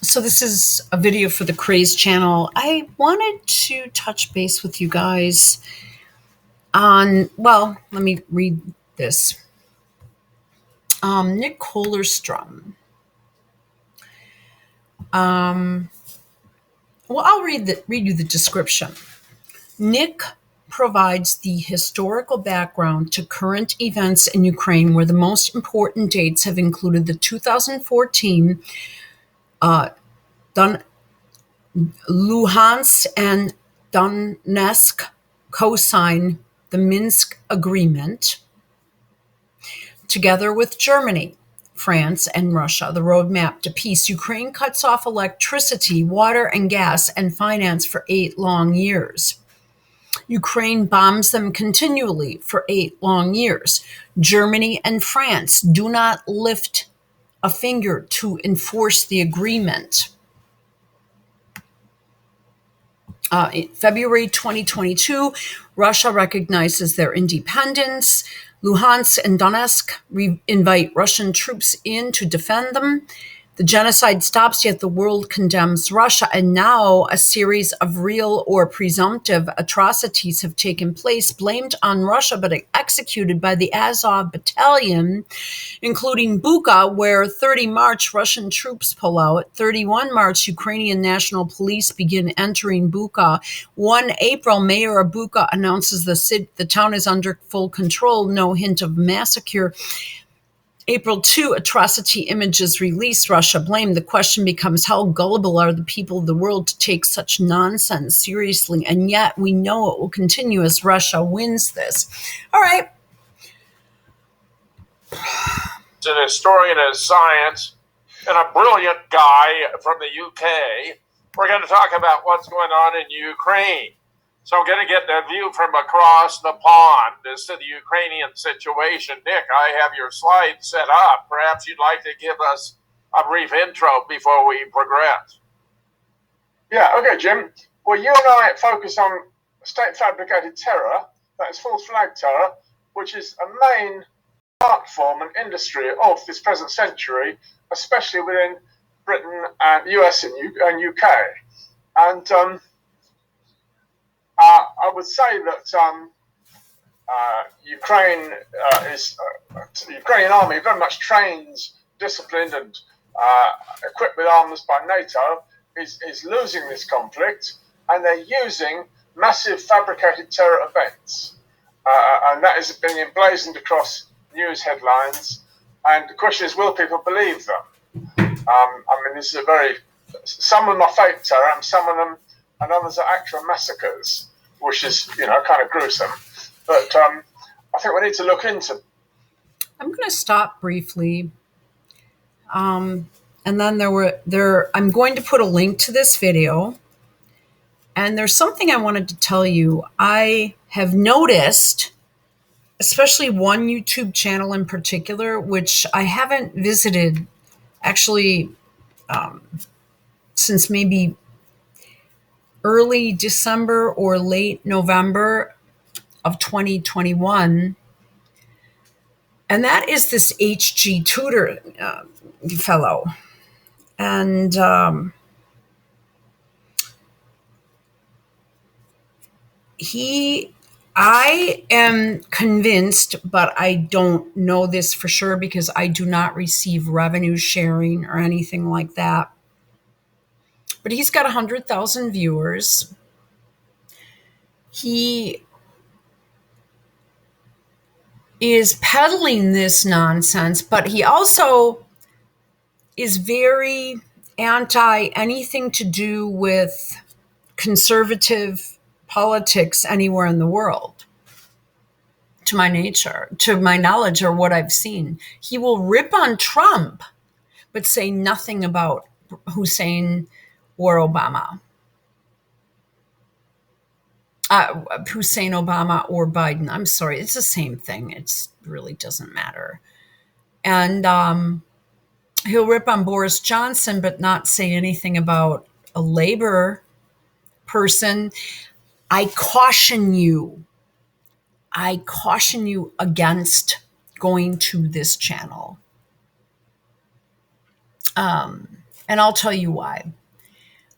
So this is a video for the Craze channel. I wanted to touch base with you guys on, well, let me read this. Nick Kollerstrom. I'll read you the description. Nick provides the historical background to current events in Ukraine, where the most important dates have included the 2014 Luhansk and Donetsk co-signed the Minsk Agreement, together with Germany, France, and Russia, the roadmap to peace. Ukraine cuts off electricity, water, and gas and finance for 8 long years. Ukraine bombs them continually for 8 long years. Germany and France do not lift a finger to enforce the agreement. In February 2022, Russia recognizes their independence. Luhansk and Donetsk invite Russian troops in to defend them. The genocide stops, yet the world condemns Russia. And now a series of real or presumptive atrocities have taken place, blamed on Russia, but executed by the Azov Battalion, including Bucha, where 30 March Russian troops pull out. 31 March, Ukrainian National Police begin entering Bucha. 1 April, Mayor of Bucha announces the town is under full control, no hint of massacre. April 2, atrocity images released, Russia blamed. The question becomes, how gullible are the people of the world to take such nonsense seriously? And yet we know it will continue as Russia wins this. All right. An historian of science and a brilliant guy from the UK. We're going to talk about what's going on in Ukraine. So I'm going to get the view from across the pond as to the Ukrainian situation. Nick, I have your slides set up. Perhaps you'd like to give us a brief intro before we progress. Yeah, okay, Jim. Well, you and I focus on state-fabricated terror, that is false flag terror, which is a main art form and industry of this present century, especially within Britain and US and UK. And I would say that Ukraine the Ukrainian army very much trains, disciplined, and equipped with arms by NATO, is losing this conflict, and they're using massive fabricated terror events, and that is being emblazoned across news headlines. And the question is, will people believe them? I mean, this is some of them are fake terror, and some of them, and others are actual massacres, which is, kind of gruesome. But I think we need to look into. I'm going to stop briefly. And then I'm going to put a link to this video. And there's something I wanted to tell you. I have noticed, especially one YouTube channel in particular, which I haven't visited actually since maybe early December or late November of 2021. And that is this H.G. Tudor fellow. And I am convinced, but I don't know this for sure because I do not receive revenue sharing or anything like that. But he's got 100,000 viewers. He is peddling this nonsense, but he also is very anti anything to do with conservative politics anywhere in the world, to my knowledge, or what I've seen. He will rip on Trump, but say nothing about Hussein or Obama. Hussein, Obama, or Biden. I'm sorry, it's the same thing. It really doesn't matter. And he'll rip on Boris Johnson, but not say anything about a labor person. I caution you against going to this channel. And I'll tell you why.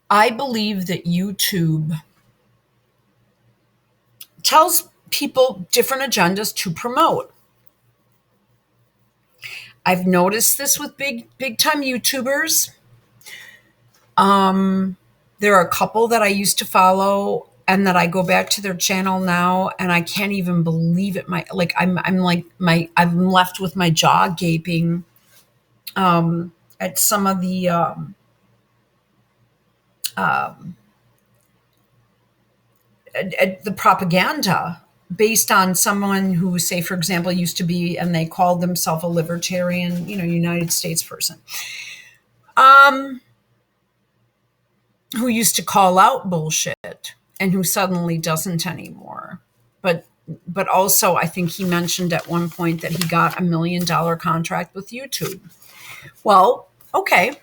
I believe that YouTube tells people different agendas to promote. I've noticed this with big time YouTubers. There are a couple that I used to follow and that I go back to their channel now and I can't even believe it. I'm left with my jaw gaping at some of the propaganda based on someone who, say, for example, used to be, and they called themselves a libertarian, United States person, who used to call out bullshit and who suddenly doesn't anymore. But also, I think he mentioned at one point that he got $1 million contract with YouTube. Well, okay.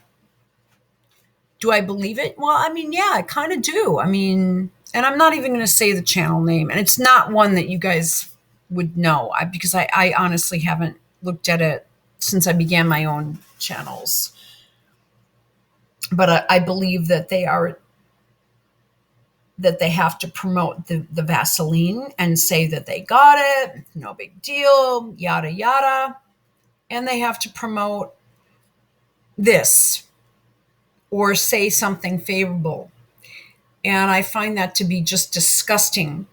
Do I believe it? Well, I mean, yeah, I kind of do. I mean, and I'm not even going to say the channel name, and it's not one that you guys would know because I honestly haven't looked at it since I began my own channels. But I believe that they have to promote the Vaseline and say that they got it, no big deal, yada, yada. And they have to promote this or say something favorable. And I find that to be just disgusting.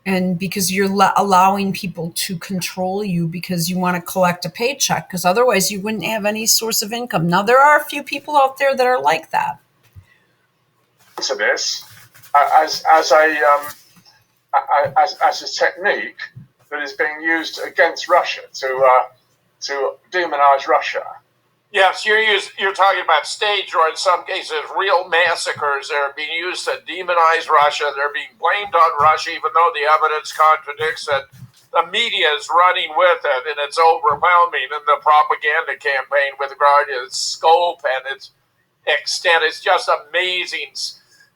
And because you're allowing people to control you because you want to collect a paycheck, because otherwise you wouldn't have any source of income. Now, there are a few people out there that are like that. To this as a technique that is being used against Russia to demonize Russia. Yes, you're talking about staged or in some cases real massacres that are being used to demonize Russia. They're being blamed on Russia, even though the evidence contradicts it. The media is running with it, and it's overwhelming. And the propaganda campaign with regard to its scope and its extent is just amazing.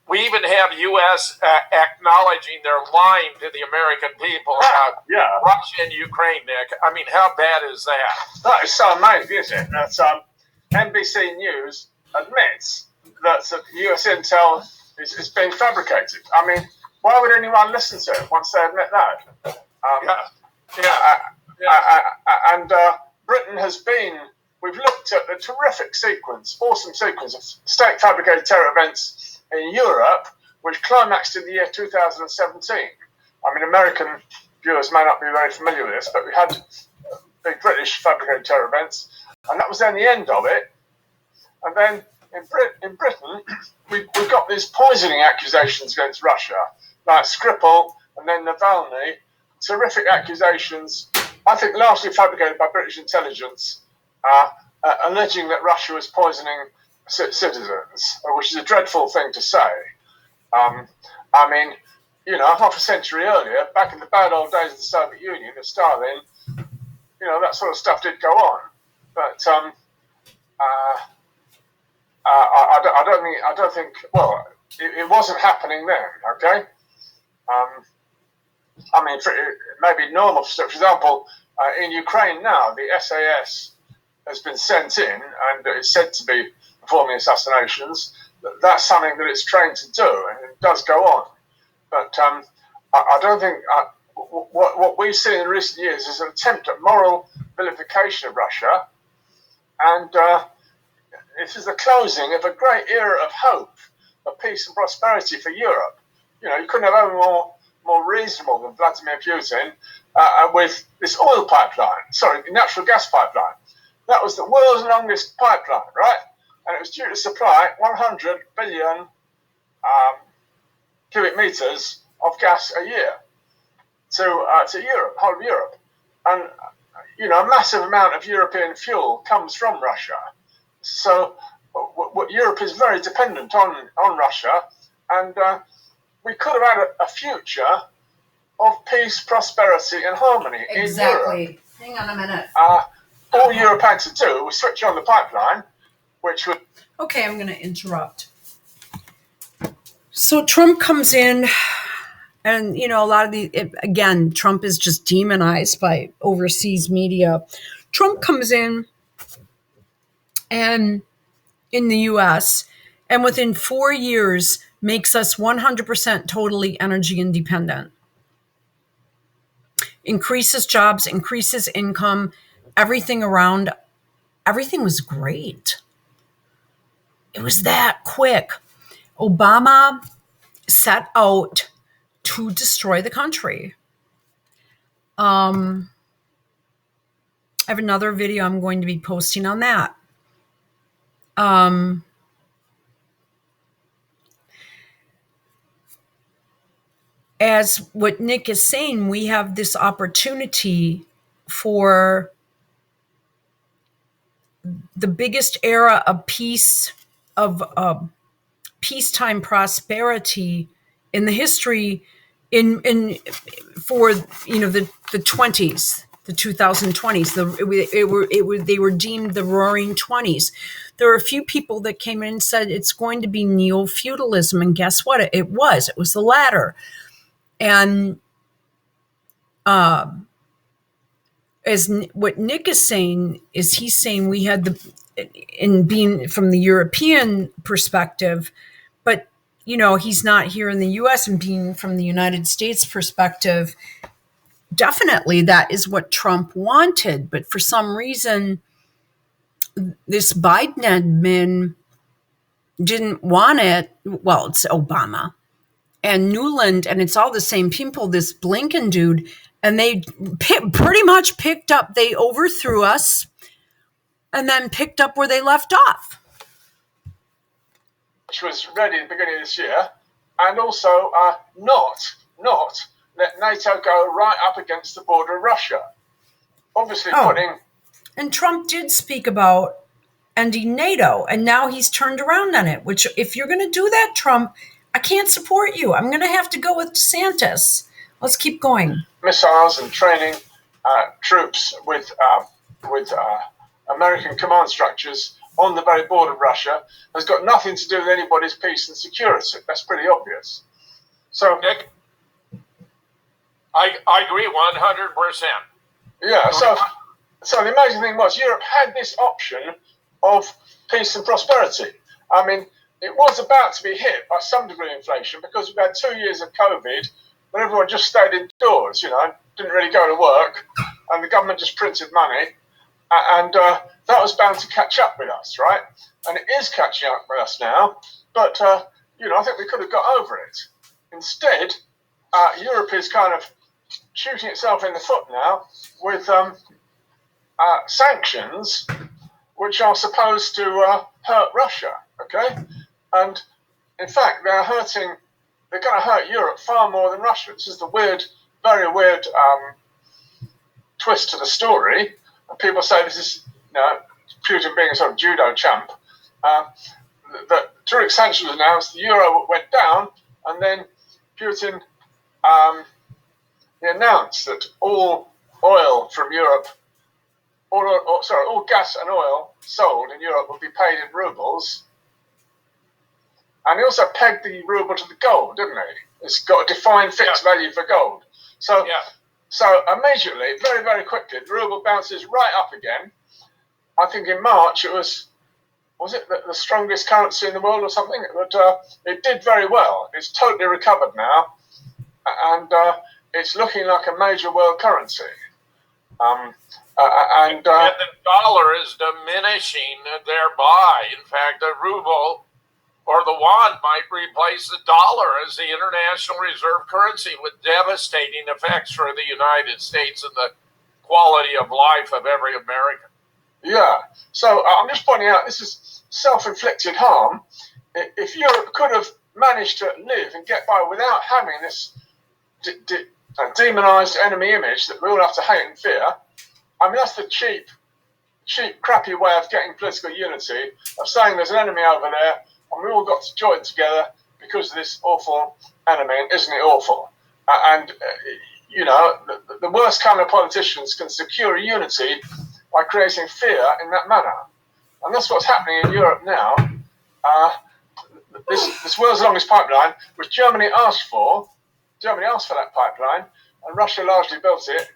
We even have U.S. Acknowledging their lying to the American people about Russia and Ukraine, Nick. I mean, how bad is that? That is so amazing, isn't it? That NBC News admits that U.S. intel is being fabricated. I mean, why would anyone listen to it once they admit that? And Britain has been... We've looked at the terrific awesome sequence of state-fabricated terror events in Europe, which climaxed in the year 2017. I mean, American viewers may not be very familiar with this, but we had big British fabricated terror events, and that was then the end of it. And then in Britain, we got these poisoning accusations against Russia, like Skripal and then Navalny, terrific accusations, I think largely fabricated by British intelligence, alleging that Russia was poisoning citizens, which is a dreadful thing to say. I mean, half a century earlier, back in the bad old days of the Soviet Union, of Stalin, that sort of stuff did go on. But I don't think. Well, it wasn't happening then. Okay. I mean, it may be normal. For example, in Ukraine now, the SAS has been sent in, and it's said to be performing assassinations. That's something that it's trained to do, and it does go on. But I don't think what we've seen in recent years is an attempt at moral vilification of Russia, and this is the closing of a great era of hope, of peace and prosperity for Europe. You couldn't have ever more reasonable than Vladimir Putin with this oil pipeline, natural gas pipeline. That was the world's longest pipeline, right? And it was due to supply 100 billion cubic meters of gas a year to Europe, whole of Europe. And, a massive amount of European fuel comes from Russia. So Europe is very dependent on Russia. And we could have had a future of peace, prosperity and harmony in Europe. Exactly. Hang on a minute. All Europe had to do was switch on the pipeline, which would... Okay, I'm going to interrupt. So Trump comes in, and, a lot of Trump is just demonized by overseas media. Trump comes in, and in the US, and within 4 years makes us 100% totally energy independent. Increases jobs, increases income, everything around, everything was great. It was that quick. Obama set out to destroy the country. I have another video I'm going to be posting on that. As what Nick is saying, we have this opportunity for the biggest era of peace, of peacetime prosperity in the history for the 20s, the 2020s. They were deemed the Roaring 20s. There were a few people that came in and said it's going to be neo-feudalism, and guess what? It was the latter. And as what Nick is saying is, he's saying we had in being from the European perspective, but he's not here in the U.S. and being from the United States perspective. Definitely, that is what Trump wanted, but for some reason, this Biden admin didn't want it. Well, it's Obama and Newland, and it's all the same people, this Blinken dude, and they pretty much picked up, they overthrew us and then picked up where they left off. Which was ready at the beginning of this year, and also not let NATO go right up against the border of Russia. Obviously putting... And Trump did speak about ending NATO, and now he's turned around on it, which if you're going to do that, Trump, I can't support you. I'm going to have to go with DeSantis. Let's keep going. Missiles and training troops with American command structures on the very border of Russia has got nothing to do with anybody's peace and security. That's pretty obvious. So, Nick, I agree 100%. Yeah, so the amazing thing was Europe had this option of peace and prosperity. I mean, it was about to be hit by some degree of inflation because we had 2 years of COVID when everyone just stayed indoors, didn't really go to work, and the government just printed money, and that was bound to catch up with us, right? And it is catching up with us now, but, I think we could have got over it. Instead, Europe is kind of shooting itself in the foot now with sanctions, which are supposed to hurt Russia, okay? And in fact, they're going to hurt Europe far more than Russia. This is the very weird twist to the story. And people say this is, Putin being a sort of judo champ. That during sanctions was announced, the euro went down, and then Putin he announced that all oil from Europe, all gas and oil sold in Europe would be paid in rubles. And he also pegged the ruble to the gold, didn't he? It's got a defined fixed value for gold. So immediately, very, very quickly, the ruble bounces right up again. I think in March it was it the strongest currency in the world or something? But it did very well. It's totally recovered now. And it's looking like a major world currency. And the dollar is diminishing thereby. In fact, the ruble or the yuan might replace the dollar as the international reserve currency, with devastating effects for the United States and the quality of life of every American. Yeah. So I'm just pointing out this is self-inflicted harm. If Europe could have managed to live and get by without having this demonized enemy image that we all have to hate and fear, I mean, that's the cheap, crappy way of getting political unity, of saying there's an enemy over there and we all got to join together because of this awful enemy, and isn't it awful? The worst kind of politicians can secure unity by creating fear in that manner. And that's what's happening in Europe now. This world's longest pipeline, which Germany asked for that pipeline, and Russia largely built it,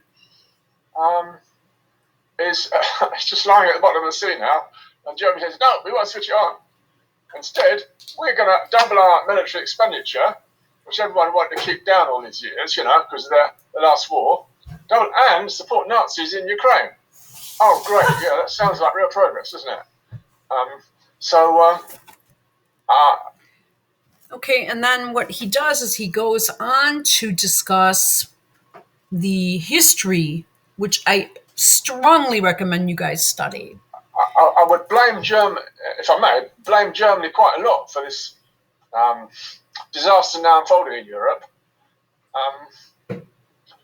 it's just lying at the bottom of the sea now. And Germany says, no, we won't switch it on. Instead, we're going to double our military expenditure, which everyone wanted to keep down all these years, because of the last war, double, and support Nazis in Ukraine. Oh, great. Yeah, that sounds like real progress, doesn't it? Okay, and then what he does is he goes on to discuss the history, which I strongly recommend you guys study. I would blame Germany, if I may, blame Germany quite a lot for this disaster now unfolding in Europe.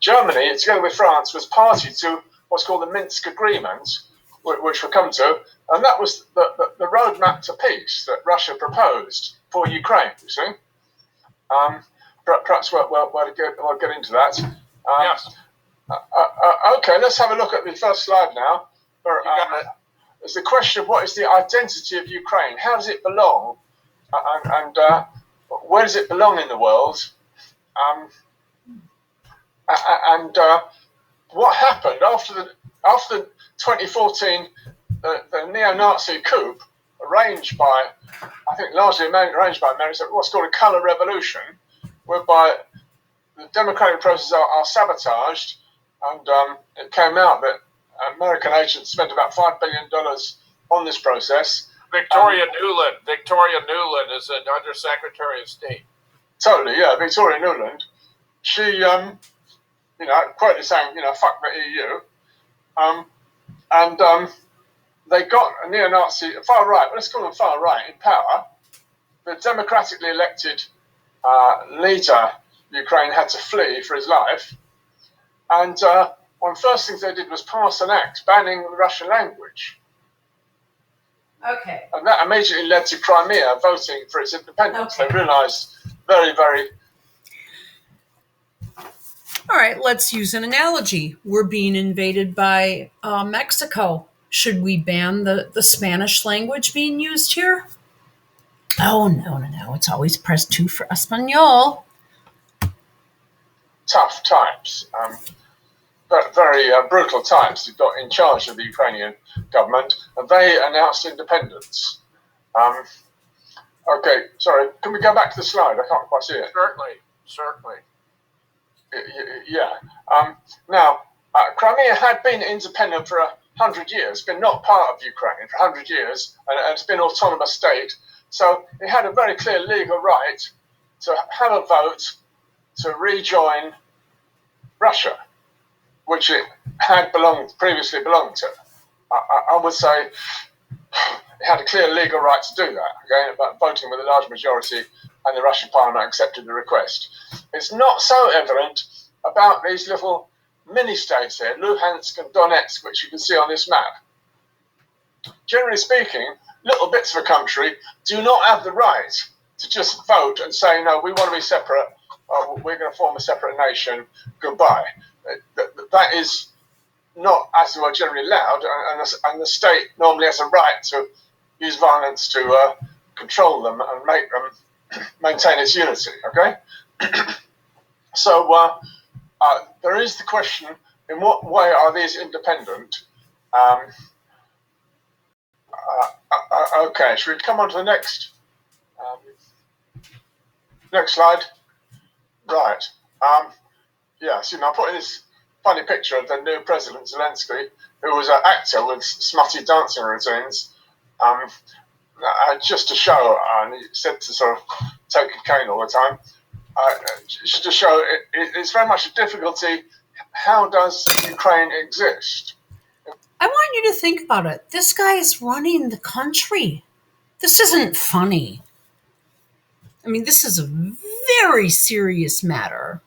Germany, together with France, was party to what's called the Minsk Agreement, which we'll come to, and that was the roadmap to peace that Russia proposed for Ukraine, you see. Perhaps we'll get into that. Yes. Okay, let's have a look at the first slide now. It's the question of what is the identity of Ukraine? How does it belong? And where does it belong in the world? And what happened after the 2014 the neo-Nazi coup arranged by, I think largely arranged by America, what's called a colour revolution, whereby the democratic processes are sabotaged, and it came out that American agents spent about $5 billion on this process. Victoria Nuland is an Undersecretary of State. Totally, yeah, Victoria Nuland. She, quoted saying, fuck the EU. They got a neo-Nazi, far right, let's call them far right, in power. The democratically elected leader of Ukraine had to flee for his life. And one of the first things they did was pass an act banning the Russian language. Okay. And that immediately led to Crimea voting for its independence. Okay. They realised very, very... All right, let's use an analogy. We're being invaded by Mexico. Should we ban the Spanish language being used here? Oh, no. It's always press 2 for Espanol. Tough times. But very brutal times. You've got in charge of the Ukrainian government, and they announced independence. Okay, sorry, can we go back to the slide? I can't quite see it. Certainly. Yeah. Now, Crimea had been independent for 100 years, been not part of Ukraine for 100 years, and it's been an autonomous state. So it had a very clear legal right to have a vote to rejoin Russia, which it had previously belonged to. I would say it had a clear legal right to do that, okay, but voting with a large majority, and the Russian parliament accepted the request. It's not so evident about these little mini-states here, Luhansk and Donetsk, which you can see on this map. Generally speaking, little bits of a country do not have the right to just vote and say, no, we want to be separate, we're going to form a separate nation, goodbye. That is not, as it were, generally allowed, and the state normally has a right to use violence to control them and make them maintain its unity, okay? So there is the question, in what way are these independent? Okay, should we come on to the next slide? Right. Yeah, see, now I'm putting this funny picture of the new president, Zelensky, who was an actor with smutty dancing routines, just to show, and he said to sort of take cocaine all the time, just to show it's very much a difficulty. How does Ukraine exist? I want you to think about it. This guy is running the country. This isn't funny. I mean, this is a very serious matter.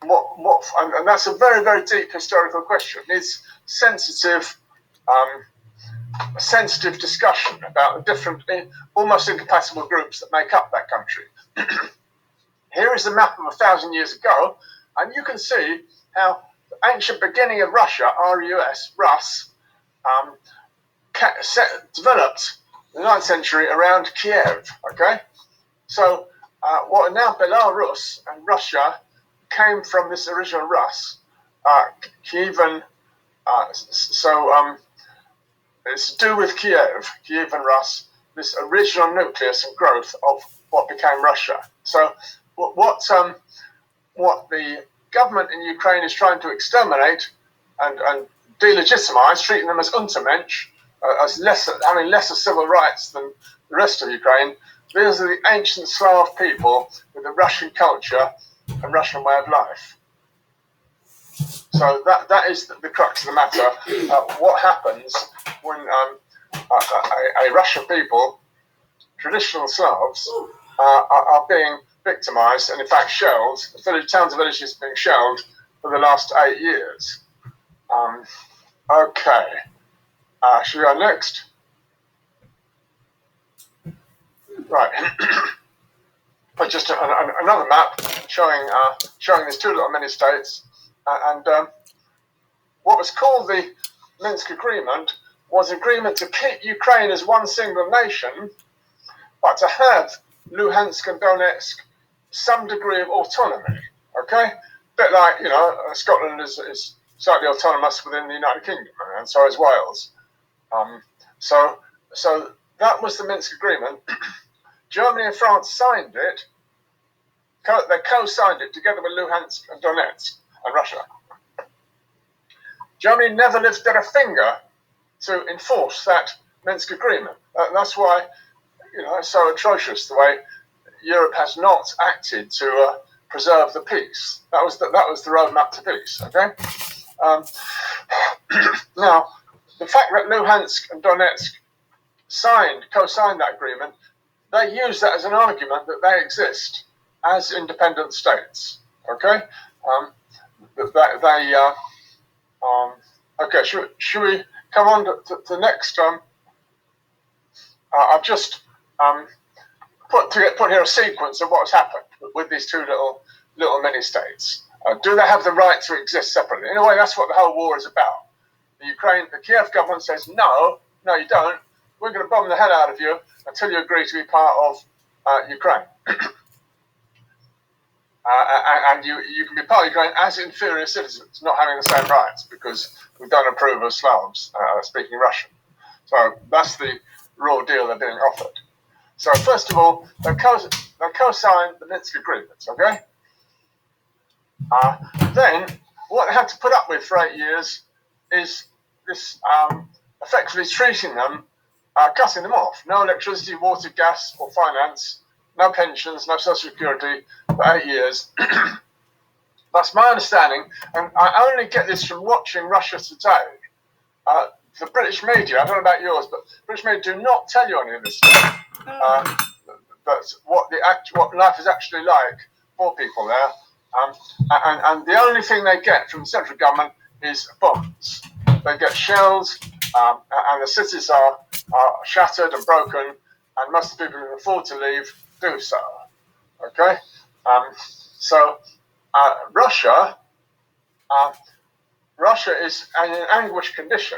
And that's a very, very deep historical question. It's sensitive discussion about the different, almost incompatible groups that make up that country. Here is the map of 1,000 years ago, and you can see how the ancient beginning of Russia, Rus, developed in the 9th century around Kiev. Okay, so what are now Belarus and Russia came from this original Rus, Kievan. It's to do with Kiev and Rus, this original nucleus and growth of what became Russia. So what the government in Ukraine is trying to exterminate and delegitimize, treating them as Untermensch, as having lesser civil rights than the rest of Ukraine. These are the ancient Slav people with the Russian culture and Russian way of life. So that is the crux of the matter. What happens when a Russian people, traditional Slavs, are being victimized and in fact shelled, towns and villages being shelled for the last 8 years. Okay, should we go next? Right, just another map showing these two little mini-states, and what was called the Minsk Agreement was an agreement to keep Ukraine as one single nation, but to have Luhansk and Donetsk some degree of autonomy. Okay, a bit like Scotland is slightly autonomous within the United Kingdom, and so is Wales. So that was the Minsk Agreement. Germany and France signed it. They co-signed it together with Luhansk and Donetsk and Russia. Germany never lifted a finger to enforce that Minsk Agreement. That's why it's so atrocious the way Europe has not acted to preserve the peace. That was the roadmap to peace. Okay. Now, the fact that Luhansk and Donetsk co-signed that agreement, they use that as an argument that they exist as independent states. Okay. Okay. Should we come on to the next? I've just put here a sequence of what's happened with these two little mini-states. Do they have the right to exist separately? In a way, that's what the whole war is about. The Kiev government says, no, you don't. We're going to bomb the hell out of you until you agree to be part of Ukraine. And you can be part of Ukraine as inferior citizens, not having the same rights, because we don't approve of Slavs speaking Russian. So that's the raw deal they're being offered. So first of all, they co-signed the Minsk agreements, okay? Then what they had to put up with for 8 years is this effectively treating them, cutting them off. No electricity, water, gas, or finance. No pensions, no social security for 8 years. That's my understanding, and I only get this from watching Russia Today. The British media, I don't know about yours, but British media do not tell you any of this stuff. That's what life is actually like for people there. And the only thing they get from the central government is bombs. They get shells, and the cities are shattered and broken, and most of the people who can afford to leave do so. Okay? So Russia is in an anguished condition.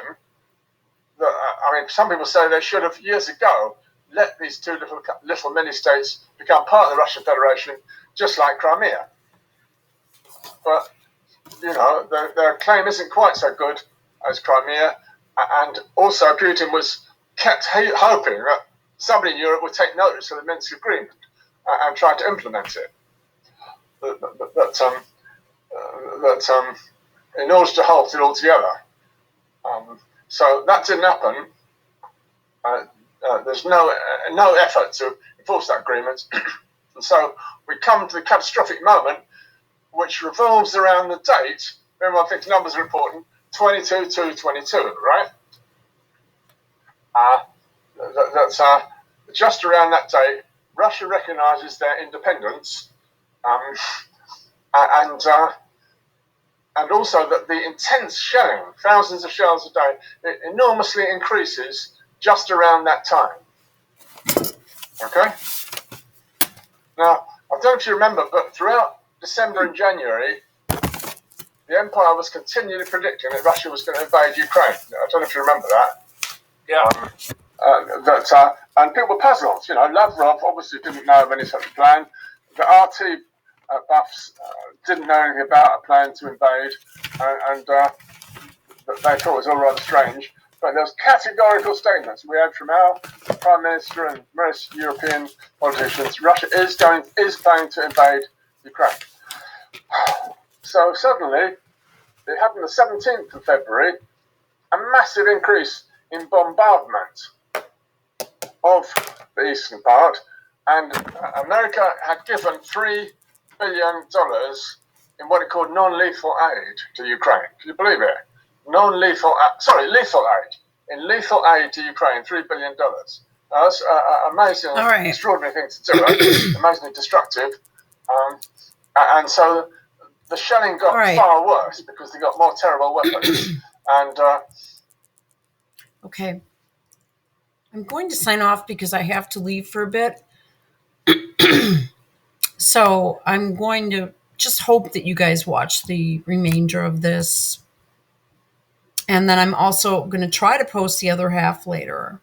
Some people say they should have years ago let these two little mini-states become part of the Russian Federation, just like Crimea. But, their claim isn't quite so good as Crimea, and also Putin kept hoping that somebody in Europe would take notice of the Minsk Agreement and try to implement it. In order to halt it altogether. So that didn't happen. There's no effort to enforce that agreement. And so we come to the catastrophic moment, which revolves around the date. Everyone thinks numbers are important. 22/2/22, right? That's just around that date. Russia recognises their independence, and also that the intense shelling, thousands of shells a day, it enormously increases just around that time. Okay? Now, I don't know if you remember, but throughout December and January, the Empire was continually predicting that Russia was going to invade Ukraine. I don't know if you remember that. Yeah. And people were puzzled. Lavrov obviously didn't know of any such plan. The RT buffs didn't know anything about a plan to invade, and they thought it was all rather strange. But those categorical statements we had from our Prime Minister and most European politicians, Russia is going to invade Ukraine. So suddenly, it happened the 17th of February, a massive increase in bombardment of the eastern part, and America had given $3 billion in what it called non-lethal aid to Ukraine. Can you believe it? Lethal aid. In lethal aid to Ukraine, $3 billion. Now, that's amazing, right. extraordinary thing to do, right? Amazingly destructive. And so the shelling got far worse because they got more terrible weapons. And okay. I'm going to sign off because I have to leave for a bit. So I'm going to just hope that you guys watch the remainder of this. And then I'm also going to try to post the other half later.